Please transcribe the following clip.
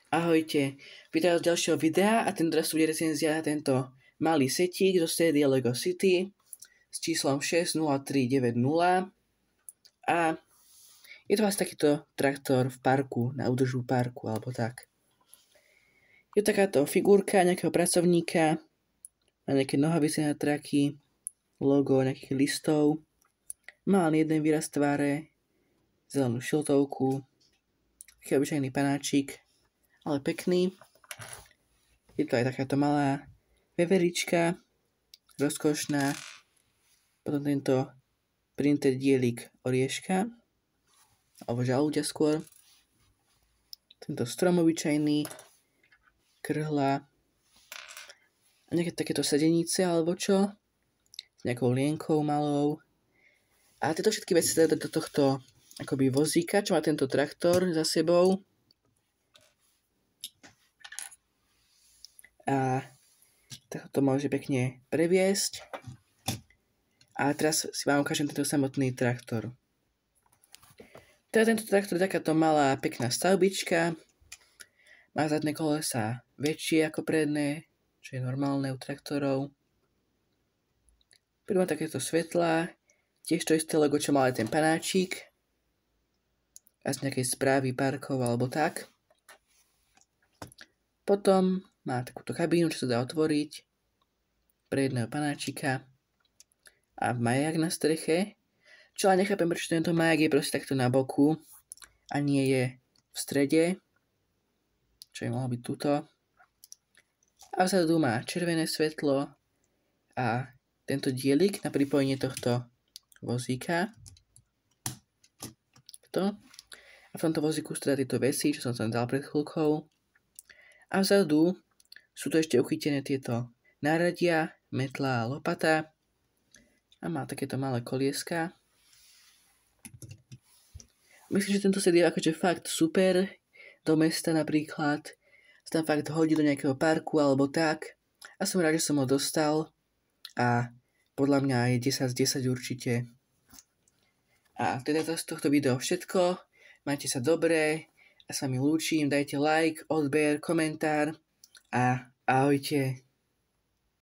Ahojte, vítam z ďalšieho videa a tentoraz bude recenzia na tento malý setík zo série LEGO City s číslom 60390 a je to asi takýto traktor v parku, na údržbu parku alebo tak. Je takáto figurka nejakého pracovníka, má nejaké nohavice na traky, logo nejakých listov, má len jeden výraz tváre, zelenú šiltovku, taký obyčajný panáčik, ale pekný. Je to aj takáto malá veverička, rozkošná. Potom tento printer dielik orieška, alebo žalúďa skôr. Tento strom obyčajný, krhla a nejaké takéto sedenice alebo čo, s nejakou lienkou malou. A tieto všetky veci sa dajú do tohto akoby vozíka, čo má tento traktor za sebou. A tak to môže pekne previesť. A teraz si vám ukážem tento samotný traktor. Teda tento traktor je takáto malá pekná stavbička. Má zadné kolesa väčšie ako predné, čo je normálne u traktorov. Má takéto svetlá, tiež to isté logo, čo mal aj ten panáčik. A z nejakej správy parkov alebo tak. Potom má takúto kabínu, čo sa dá otvoriť pre jedného panáčika a maják na streche, čo ale nechápem, prečo tento maják je proste takto na boku a nie je v strede, čo by mohlo byť tuto. A vzadu má červené svetlo a tento dielik na pripojenie tohto vozíka. A v tomto vozíku sú teda tieto veci, čo som tam dal pred chvíľkou. A vzadu sú to ešte uchytené tieto náradia, metla a lopata. A má takéto malé kolieska. Myslím, že tento set je akože fakt super. Do mesta napríklad. Sa tam fakt hodí do nejakého parku alebo tak. A som rád, že som ho dostal. A podľa mňa je 10 z 10 určite. A teda to z tohto videa všetko. Majte sa dobre. A sa mi lúčim. Dajte like, odber, komentár. A ahojte.